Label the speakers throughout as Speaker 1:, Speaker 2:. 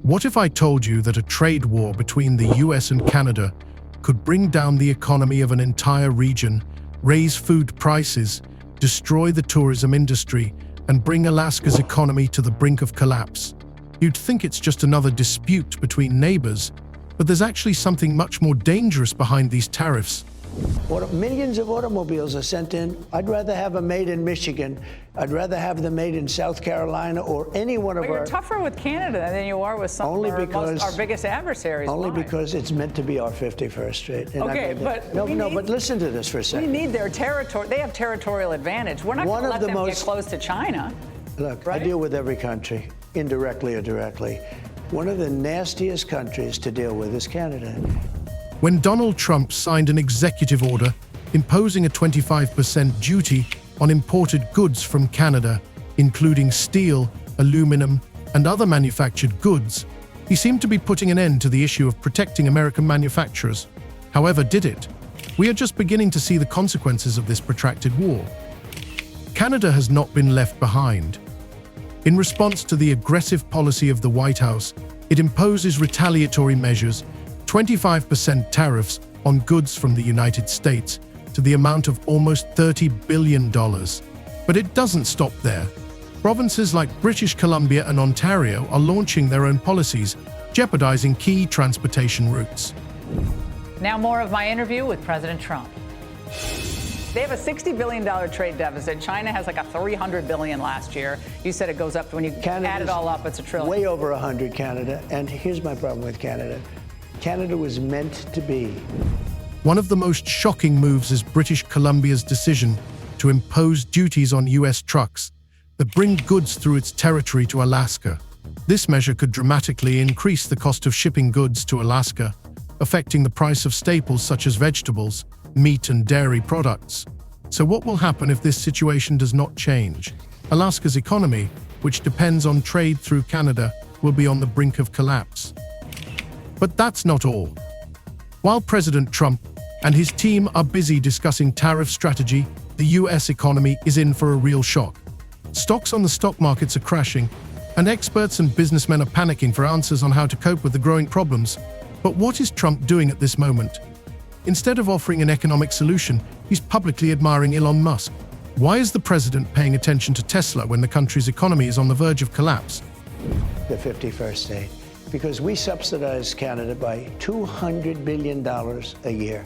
Speaker 1: What if I told you that a trade war between the US and Canada could bring down the economy of an entire region, raise food prices, destroy the tourism industry, and bring Alaska's economy to the brink of collapse? You'd think it's just another dispute between neighbors, but there's actually something much more dangerous behind these tariffs.
Speaker 2: Millions of automobiles are sent in. I'd rather have them made in Michigan. I'd rather have them made in South Carolina or any one of our...
Speaker 3: You're tougher with Canada than you are with some of our biggest adversaries.
Speaker 2: Only because it's meant to be our 51st state. And
Speaker 3: okay, but...
Speaker 2: but listen to this for a second.
Speaker 3: We need their territory. They have territorial advantage. We're not going to let them get close to China.
Speaker 2: Look,
Speaker 3: right?
Speaker 2: I deal with every country, indirectly or directly. One of the nastiest countries to deal with is Canada.
Speaker 1: When Donald Trump signed an executive order imposing a 25% duty on imported goods from Canada, including steel, aluminum, and other manufactured goods, he seemed to be putting an end to the issue of protecting American manufacturers. However, did it? We are just beginning to see the consequences of this protracted war. Canada has not been left behind. In response to the aggressive policy of the White House, it imposes retaliatory measures, 25% tariffs on goods from the United States to the amount of almost $30 billion. But it doesn't stop there. Provinces like British Columbia and Ontario are launching their own policies, jeopardizing key transportation routes.
Speaker 3: Now more of my interview with President Trump. They have a $60 billion trade deficit. China has like a $300 billion last year. You said it goes up when you add it all up, it's $1 trillion.
Speaker 2: Way over 100, Canada. And here's my problem with Canada. Canada was meant to be.
Speaker 1: One of the most shocking moves is British Columbia's decision to impose duties on US trucks that bring goods through its territory to Alaska. This measure could dramatically increase the cost of shipping goods to Alaska, affecting the price of staples such as vegetables, meat, and dairy products. So what will happen if this situation does not change? Alaska's economy, which depends on trade through Canada, will be on the brink of collapse. But that's not all. While President Trump and his team are busy discussing tariff strategy, the US economy is in for a real shock. Stocks on the stock markets are crashing, and experts and businessmen are panicking for answers on how to cope with the growing problems. But what is Trump doing at this moment? Instead of offering an economic solution, he's publicly admiring Elon Musk. Why is the president paying attention to Tesla when the country's economy is on the verge of collapse?
Speaker 2: The 51st state. Because we subsidize Canada by $200 billion a year.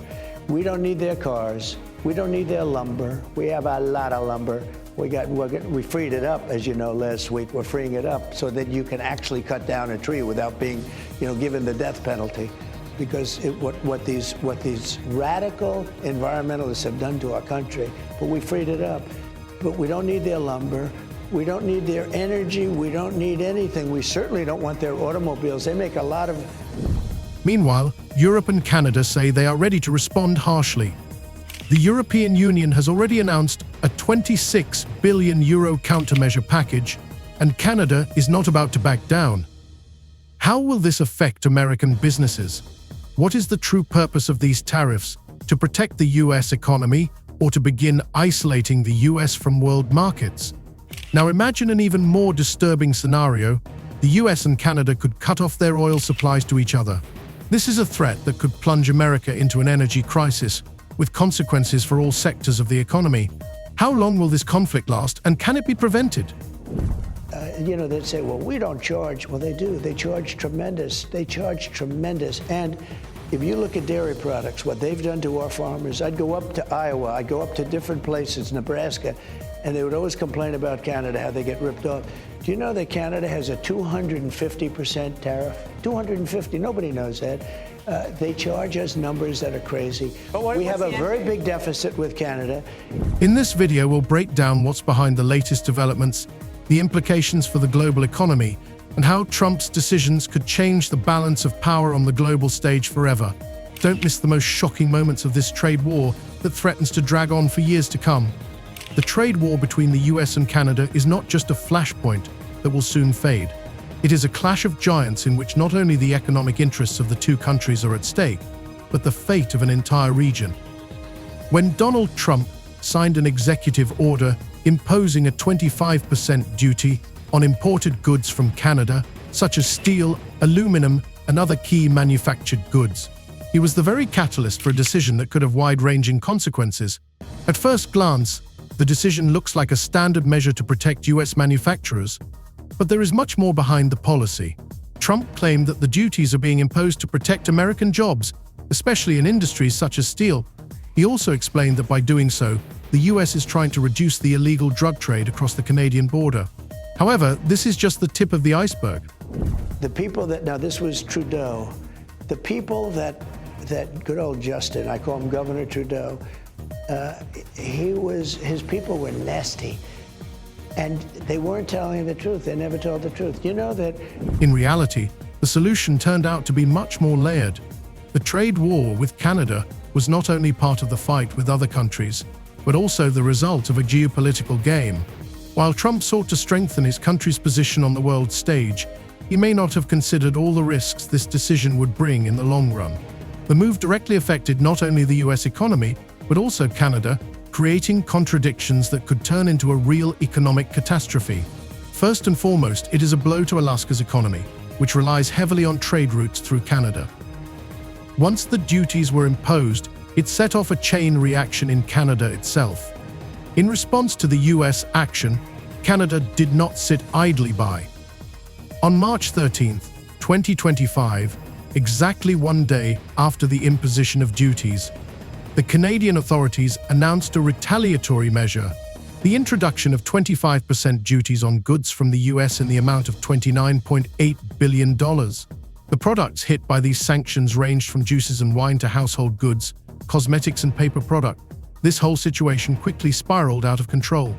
Speaker 2: We don't need their cars. We don't need their lumber. We have a lot of lumber. We freed it up, as you know, last week. We're freeing it up so that you can actually cut down a tree without being, given the death penalty. Because what these radical environmentalists have done to our country, but we freed it up. But we don't need their lumber. We don't need their energy. We don't need anything. We certainly don't want their automobiles. They make a lot of...
Speaker 1: Meanwhile, Europe and Canada say they are ready to respond harshly. The European Union has already announced a €26 billion countermeasure package, and Canada is not about to back down. How will this affect American businesses? What is the true purpose of these tariffs? To protect the US economy or to begin isolating the US from world markets? Now imagine an even more disturbing scenario. The US and Canada could cut off their oil supplies to each other. This is a threat that could plunge America into an energy crisis, with consequences for all sectors of the economy. How long will this conflict last, and can it be prevented?
Speaker 2: They'd say, well, we don't charge. Well, they do. They charge tremendous. They charge tremendous. And if you look at dairy products, what they've done to our farmers, I'd go up to Iowa, I'd go up to different places, Nebraska, and they would always complain about Canada, how they get ripped off. Do you know that Canada has a 250% tariff? 250, nobody knows that. They charge us numbers that are crazy. We have a very big deficit with Canada.
Speaker 1: In this video, we'll break down what's behind the latest developments, the implications for the global economy, and how Trump's decisions could change the balance of power on the global stage forever. Don't miss the most shocking moments of this trade war that threatens to drag on for years to come. The trade war between the US and Canada is not just a flashpoint that will soon fade. It is a clash of giants in which not only the economic interests of the two countries are at stake, but the fate of an entire region. When Donald Trump signed an executive order imposing a 25% duty on imported goods from Canada, such as steel, aluminum, and other key manufactured goods. He was the very catalyst for a decision that could have wide-ranging consequences. At first glance, the decision looks like a standard measure to protect US manufacturers, but there is much more behind the policy. Trump claimed that the duties are being imposed to protect American jobs, especially in industries such as steel. He also explained that by doing so, the US is trying to reduce the illegal drug trade across the Canadian border. However, this is just the tip of the iceberg.
Speaker 2: The people that, now this was Trudeau, the people that good old Justin, I call him Governor Trudeau, his people were nasty. And they weren't telling the truth. They never told the truth. You know that...
Speaker 1: In reality, the solution turned out to be much more layered. The trade war with Canada was not only part of the fight with other countries, but also the result of a geopolitical game. While Trump sought to strengthen his country's position on the world stage, he may not have considered all the risks this decision would bring in the long run. The move directly affected not only the US economy, but also Canada, creating contradictions that could turn into a real economic catastrophe. First and foremost, it is a blow to Alaska's economy, which relies heavily on trade routes through Canada. Once the duties were imposed, it set off a chain reaction in Canada itself. In response to the US action, Canada did not sit idly by. On March 13, 2025, exactly one day after the imposition of duties, the Canadian authorities announced a retaliatory measure, the introduction of 25% duties on goods from the US in the amount of $29.8 billion. The products hit by these sanctions ranged from juices and wine to household goods, cosmetics and paper products. This whole situation quickly spiraled out of control.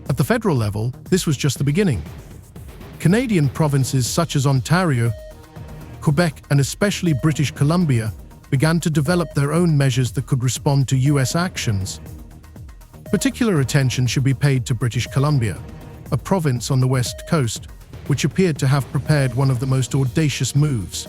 Speaker 1: At the federal level, this was just the beginning. Canadian provinces such as Ontario, Quebec, and especially British Columbia began to develop their own measures that could respond to US actions. Particular attention should be paid to British Columbia, a province on the west coast, which appeared to have prepared one of the most audacious moves.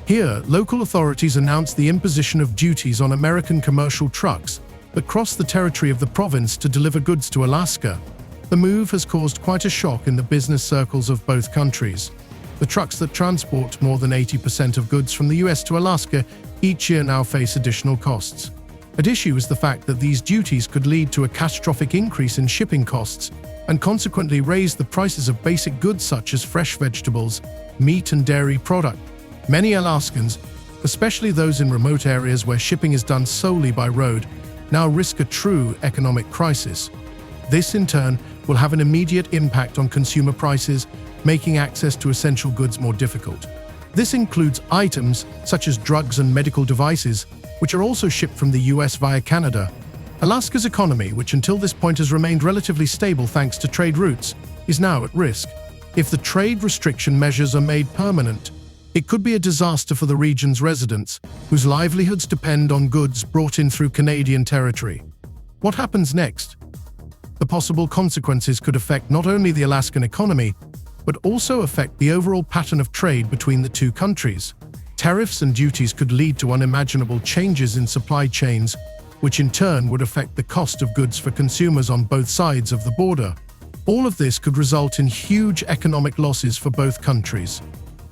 Speaker 1: Here, local authorities announced the imposition of duties on American commercial trucks that cross the territory of the province to deliver goods to Alaska. The move has caused quite a shock in the business circles of both countries. The trucks that transport more than 80% of goods from the US to Alaska each year now face additional costs. At issue is the fact that these duties could lead to a catastrophic increase in shipping costs and consequently raise the prices of basic goods such as fresh vegetables, meat and dairy products. Many Alaskans, especially those in remote areas where shipping is done solely by road, now risk a true economic crisis. This, in turn, will have an immediate impact on consumer prices, making access to essential goods more difficult. This includes items such as drugs and medical devices, which are also shipped from the US via Canada. Alaska's economy, which until this point has remained relatively stable thanks to trade routes, is now at risk. If the trade restriction measures are made permanent, it could be a disaster for the region's residents, whose livelihoods depend on goods brought in through Canadian territory. What happens next? The possible consequences could affect not only the Alaskan economy, but also affect the overall pattern of trade between the two countries. Tariffs and duties could lead to unimaginable changes in supply chains, which in turn would affect the cost of goods for consumers on both sides of the border. All of this could result in huge economic losses for both countries.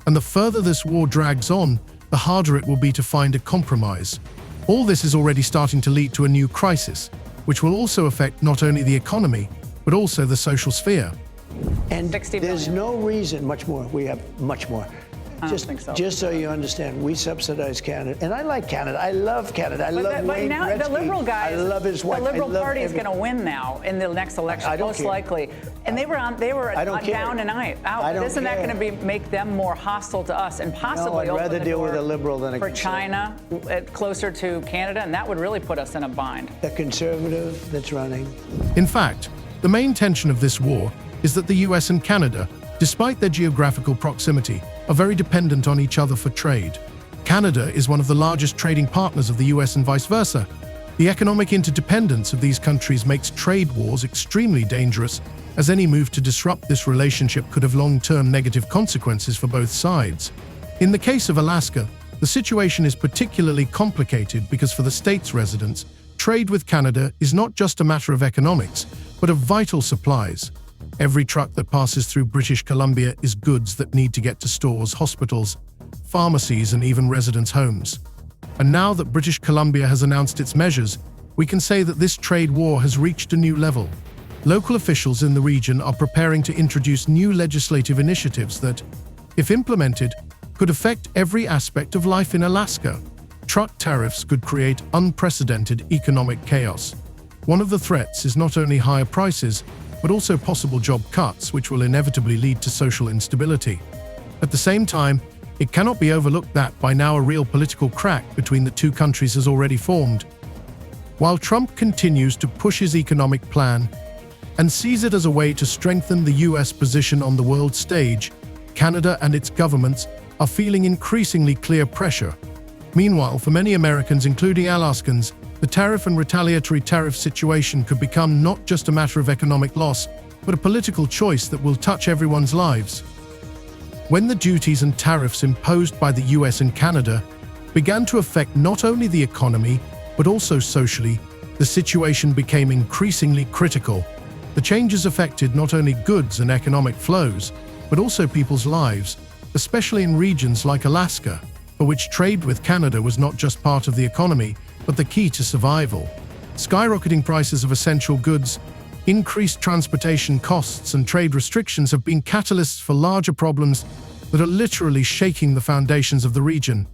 Speaker 1: And the further this war drags on, the harder it will be to find a compromise. All this is already starting to lead to a new crisis, which will also affect not only the economy, but also the social sphere.
Speaker 2: And there's no reason, much more, we have much more.
Speaker 3: I don't think so.
Speaker 2: Just so you understand, we subsidize Canada. And I like Canada. I love Canada. I love Wayne
Speaker 3: now
Speaker 2: Gretzky.
Speaker 3: The Liberal guys,
Speaker 2: I love his wife.
Speaker 3: The Liberal Party is going to win now in the next election, most likely. And they were down and out. Isn't that going to make them more hostile to us and possibly
Speaker 2: I'd rather deal with a liberal than a
Speaker 3: for China, closer to Canada, and that would really put us in a bind.
Speaker 2: The conservative that's running.
Speaker 1: In fact, the main tension of this war is that the US and Canada, despite their geographical proximity, are very dependent on each other for trade. Canada is one of the largest trading partners of the US and vice versa. The economic interdependence of these countries makes trade wars extremely dangerous, as any move to disrupt this relationship could have long-term negative consequences for both sides. In the case of Alaska, the situation is particularly complicated because for the state's residents, trade with Canada is not just a matter of economics, but of vital supplies. Every truck that passes through British Columbia is goods that need to get to stores, hospitals, pharmacies, and even residents' homes. And now that British Columbia has announced its measures, we can say that this trade war has reached a new level. Local officials in the region are preparing to introduce new legislative initiatives that, if implemented, could affect every aspect of life in Alaska. Truck tariffs could create unprecedented economic chaos. One of the threats is not only higher prices, but also possible job cuts, which will inevitably lead to social instability. At the same time, it cannot be overlooked that by now a real political crack between the two countries has already formed. While Trump continues to push his economic plan and sees it as a way to strengthen the US position on the world stage, Canada and its governments are feeling increasingly clear pressure. Meanwhile, for many Americans, including Alaskans, the tariff and retaliatory tariff situation could become not just a matter of economic loss, but a political choice that will touch everyone's lives. When the duties and tariffs imposed by the US and Canada began to affect not only the economy, but also socially, the situation became increasingly critical. The changes affected not only goods and economic flows, but also people's lives, especially in regions like Alaska, for which trade with Canada was not just part of the economy, but the key to survival. Skyrocketing prices of essential goods, increased transportation costs, and trade restrictions have been catalysts for larger problems that are literally shaking the foundations of the region.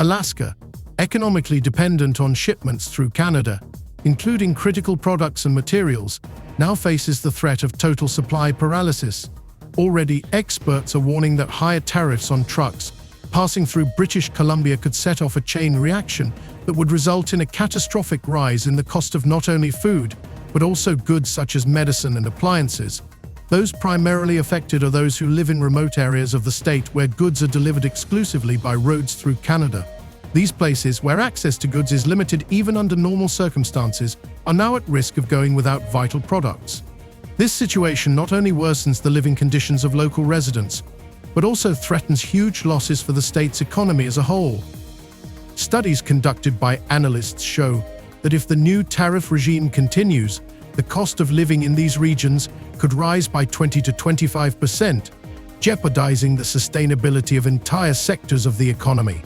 Speaker 1: Alaska, economically dependent on shipments through Canada, including critical products and materials, now faces the threat of total supply paralysis. Already, experts are warning that higher tariffs on trucks passing through British Columbia could set off a chain reaction that would result in a catastrophic rise in the cost of not only food, but also goods such as medicine and appliances. Those primarily affected are those who live in remote areas of the state where goods are delivered exclusively by roads through Canada. These places, where access to goods is limited even under normal circumstances, are now at risk of going without vital products. This situation not only worsens the living conditions of local residents, but also threatens huge losses for the state's economy as a whole. Studies conducted by analysts show that if the new tariff regime continues, the cost of living in these regions could rise by 20 to 25%, jeopardizing the sustainability of entire sectors of the economy.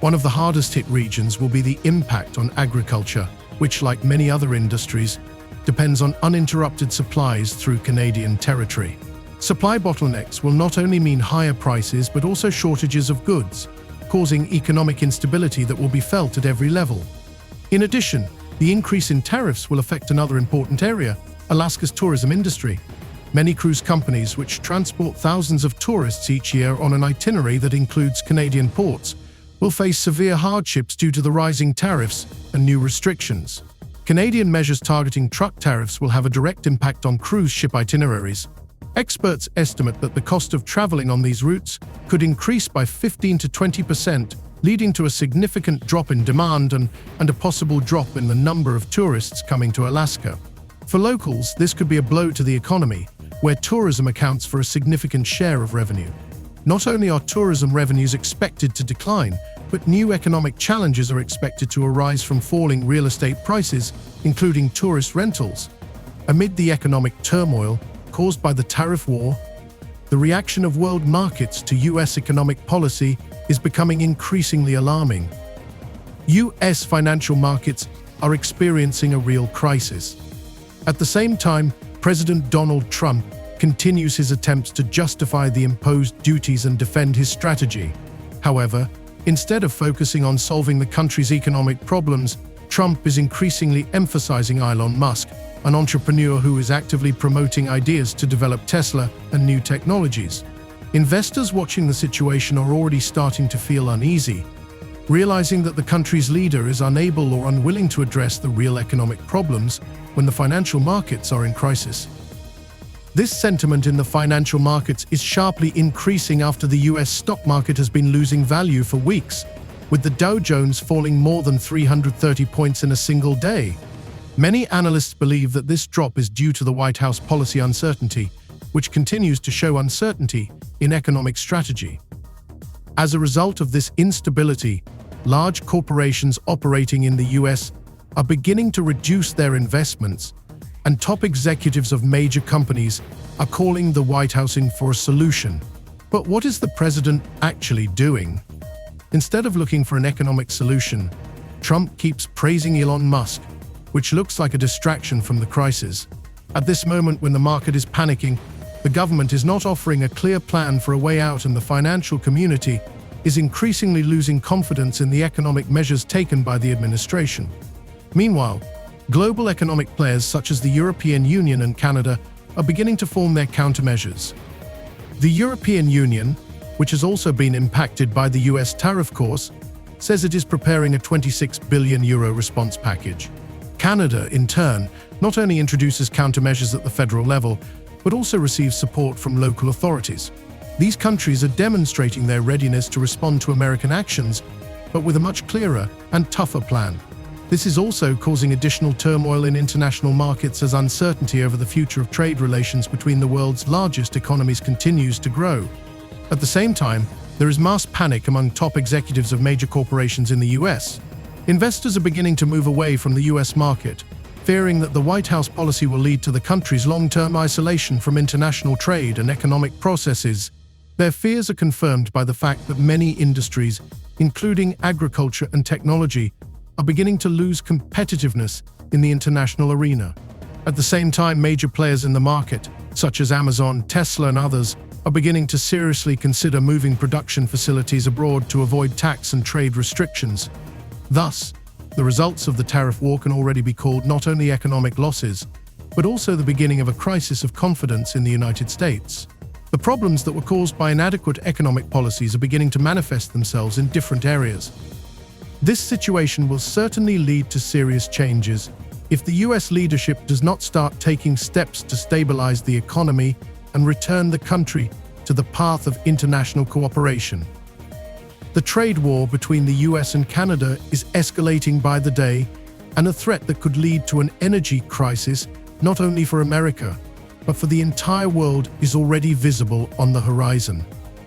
Speaker 1: One of the hardest hit regions will be the impact on agriculture, which, like many other industries, depends on uninterrupted supplies through Canadian territory. Supply bottlenecks will not only mean higher prices but also shortages of goods, causing economic instability that will be felt at every level. In addition, the increase in tariffs will affect another important area, Alaska's tourism industry. Many cruise companies, which transport thousands of tourists each year on an itinerary that includes Canadian ports, will face severe hardships due to the rising tariffs and new restrictions. Canadian measures targeting truck tariffs will have a direct impact on cruise ship itineraries. Experts estimate that the cost of traveling on these routes could increase by 15 to 20%, leading to a significant drop in demand and a possible drop in the number of tourists coming to Alaska. For locals, this could be a blow to the economy, where tourism accounts for a significant share of revenue. Not only are tourism revenues expected to decline, but new economic challenges are expected to arise from falling real estate prices, including tourist rentals. Amid the economic turmoil caused by the tariff war, the reaction of world markets to US economic policy is becoming increasingly alarming. US financial markets are experiencing a real crisis. At the same time, President Donald Trump continues his attempts to justify the imposed duties and defend his strategy. However, instead of focusing on solving the country's economic problems, Trump is increasingly emphasizing Elon Musk, an entrepreneur who is actively promoting ideas to develop Tesla and new technologies. Investors watching the situation are already starting to feel uneasy, realizing that the country's leader is unable or unwilling to address the real economic problems when the financial markets are in crisis. This sentiment in the financial markets is sharply increasing after the US stock market has been losing value for weeks, with the Dow Jones falling more than 330 points in a single day. Many analysts believe that this drop is due to the White House policy uncertainty, which continues to show uncertainty in economic strategy. As a result of this instability, large corporations operating in the US are beginning to reduce their investments, and top executives of major companies are calling the White House in for a solution. But what is the president actually doing? Instead of looking for an economic solution, Trump keeps praising Elon Musk, which looks like a distraction from the crisis. At this moment when the market is panicking, the government is not offering a clear plan for a way out, and the financial community is increasingly losing confidence in the economic measures taken by the administration. Meanwhile, global economic players such as the European Union and Canada are beginning to form their countermeasures. The European Union, which has also been impacted by the US tariff course, says it is preparing a €26 billion response package. Canada, in turn, not only introduces countermeasures at the federal level, but also receives support from local authorities. These countries are demonstrating their readiness to respond to American actions, but with a much clearer and tougher plan. This is also causing additional turmoil in international markets as uncertainty over the future of trade relations between the world's largest economies continues to grow. At the same time, there is mass panic among top executives of major corporations in the US. Investors are beginning to move away from the US market, fearing that the White House policy will lead to the country's long-term isolation from international trade and economic processes. Their fears are confirmed by the fact that many industries, including agriculture and technology, are beginning to lose competitiveness in the international arena. At the same time, major players in the market, such as Amazon, Tesla, and others, are beginning to seriously consider moving production facilities abroad to avoid tax and trade restrictions. Thus, the results of the tariff war can already be called not only economic losses, but also the beginning of a crisis of confidence in the United States. The problems that were caused by inadequate economic policies are beginning to manifest themselves in different areas. This situation will certainly lead to serious changes if the US leadership does not start taking steps to stabilize the economy and return the country to the path of international cooperation. The trade war between the US and Canada is escalating by the day, and a threat that could lead to an energy crisis not only for America, but for the entire world is already visible on the horizon.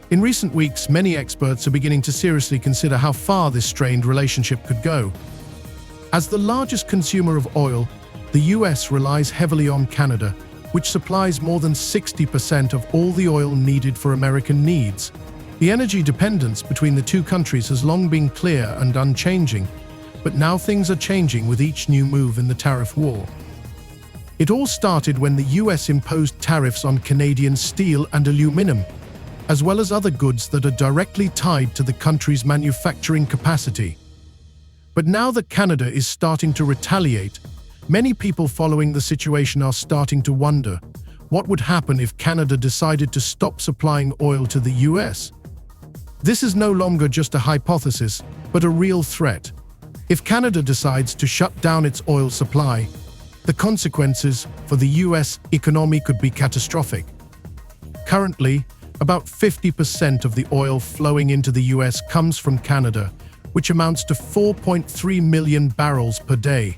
Speaker 1: In recent weeks, many experts are beginning to seriously consider how far this strained relationship could go. As the largest consumer of oil, the US relies heavily on Canada, which supplies more than 60% of all the oil needed for American needs. The energy dependence between the two countries has long been clear and unchanging, but now things are changing with each new move in the tariff war. It all started when the US imposed tariffs on Canadian steel and aluminum, as well as other goods that are directly tied to the country's manufacturing capacity. But now that Canada is starting to retaliate, many people following the situation are starting to wonder what would happen if Canada decided to stop supplying oil to the US. This is no longer just a hypothesis, but a real threat. If Canada decides to shut down its oil supply, the consequences for the US economy could be catastrophic. Currently, about 50% of the oil flowing into the US comes from Canada, which amounts to 4.3 million barrels per day.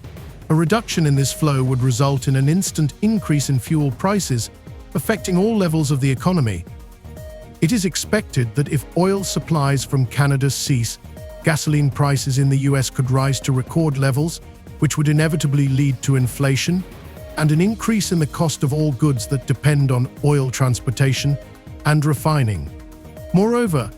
Speaker 1: A reduction in this flow would result in an instant increase in fuel prices, affecting all levels of the economy. It is expected that if oil supplies from Canada cease, gasoline prices in the US could rise to record levels, which would inevitably lead to inflation and an increase in the cost of all goods that depend on oil transportation and refining. Moreover,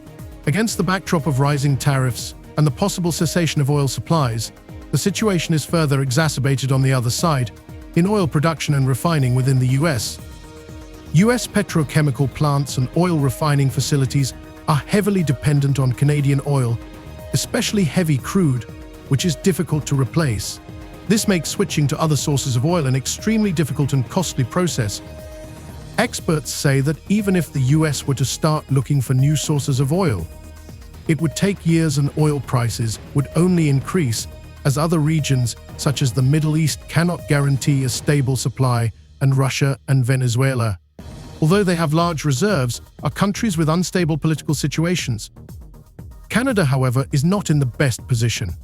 Speaker 1: against the backdrop of rising tariffs and the possible cessation of oil supplies, the situation is further exacerbated on the other side, in oil production and refining within the US. US petrochemical plants and oil refining facilities are heavily dependent on Canadian oil, especially heavy crude, which is difficult to replace. This makes switching to other sources of oil an extremely difficult and costly process. Experts say that even if the US were to start looking for new sources of oil, it would take years and oil prices would only increase as other regions, such as the Middle East, cannot guarantee a stable supply, and Russia and Venezuela, although they have large reserves, are countries with unstable political situations. Canada, however, is not in the best position.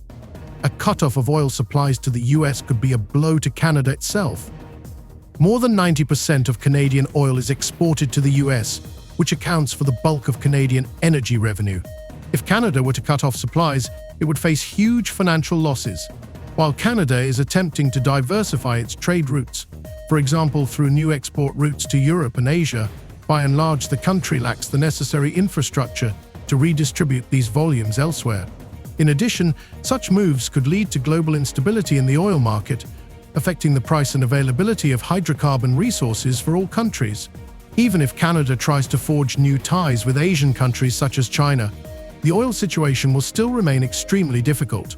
Speaker 1: A cutoff of oil supplies to the US could be a blow to Canada itself. More than 90% of Canadian oil is exported to the US, which accounts for the bulk of Canadian energy revenue. If Canada were to cut off supplies, it would face huge financial losses. While Canada is attempting to diversify its trade routes, For example, through new export routes to Europe and Asia, by and large the country lacks the necessary infrastructure to redistribute these volumes elsewhere. In addition, such moves could lead to global instability in the oil market, affecting the price and availability of hydrocarbon resources for all countries. Even if Canada tries to forge new ties with Asian countries such as China, the oil situation will still remain extremely difficult.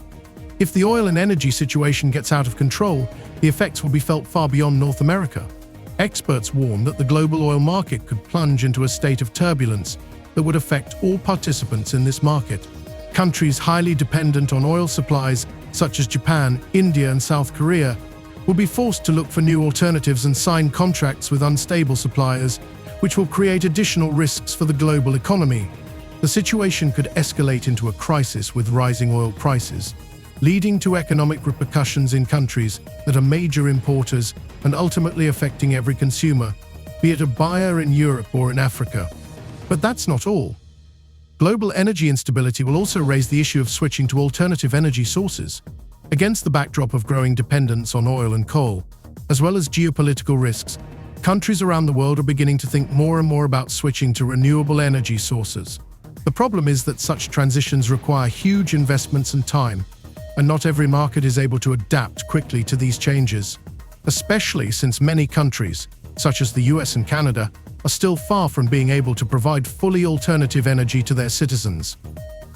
Speaker 1: If the oil and energy situation gets out of control, the effects will be felt far beyond North America. Experts warn that the global oil market could plunge into a state of turbulence that would affect all participants in this market. Countries highly dependent on oil supplies, such as Japan, India, and South Korea, will be forced to look for new alternatives and sign contracts with unstable suppliers, which will create additional risks for the global economy. The situation could escalate into a crisis with rising oil prices, leading to economic repercussions in countries that are major importers and ultimately affecting every consumer, be it a buyer in Europe or in Africa. But that's not all. Global energy instability will also raise the issue of switching to alternative energy sources. Against the backdrop of growing dependence on oil and coal, as well as geopolitical risks, countries around the world are beginning to think more and more about switching to renewable energy sources. The problem is that such transitions require huge investments and time, and not every market is able to adapt quickly to these changes, especially since many countries, such as the US and Canada, are still far from being able to provide fully alternative energy to their citizens.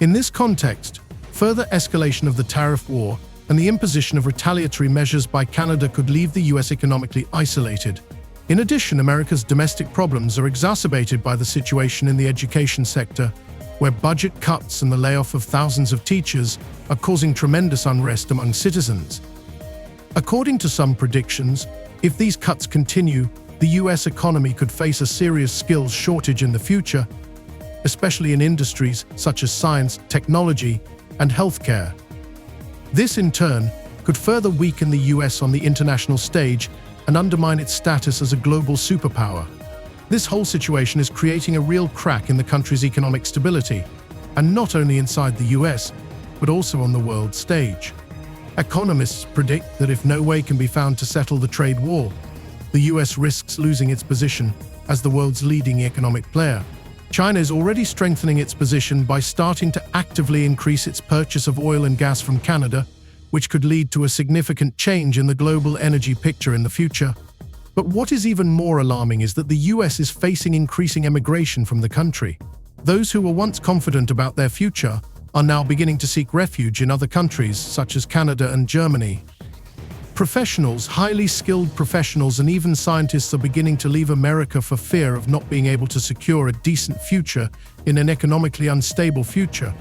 Speaker 1: In this context, further escalation of the tariff war and the imposition of retaliatory measures by Canada could leave the US economically isolated. In addition, America's domestic problems are exacerbated by the situation in the education sector, where budget cuts and the layoff of thousands of teachers are causing tremendous unrest among citizens. According to some predictions, if these cuts continue, the US economy could face a serious skills shortage in the future, especially in industries such as science, technology, and healthcare. This, in turn, could further weaken the US on the international stage and undermine its status as a global superpower. This whole situation is creating a real crack in the country's economic stability, and not only inside the US, but also on the world stage. Economists predict that if no way can be found to settle the trade war, the US risks losing its position as the world's leading economic player. China is already strengthening its position by starting to actively increase its purchase of oil and gas from Canada, which could lead to a significant change in the global energy picture in the future. But what is even more alarming is that the US is facing increasing emigration from the country. Those who were once confident about their future are now beginning to seek refuge in other countries, such as Canada and Germany. Professionals, highly skilled professionals, and even scientists are beginning to leave America for fear of not being able to secure a decent future in an economically unstable future.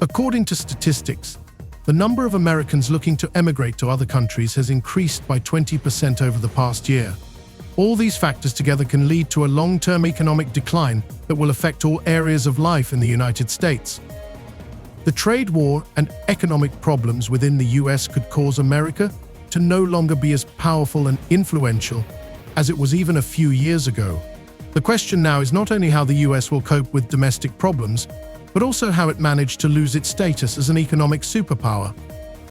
Speaker 1: According to statistics, the number of Americans looking to emigrate to other countries has increased by 20% over the past year. All these factors together can lead to a long-term economic decline that will affect all areas of life in the United States. The trade war and economic problems within the US could cause America to no longer be as powerful and influential as it was even a few years ago. The question now is not only how the US will cope with domestic problems, but also how it managed to lose its status as an economic superpower.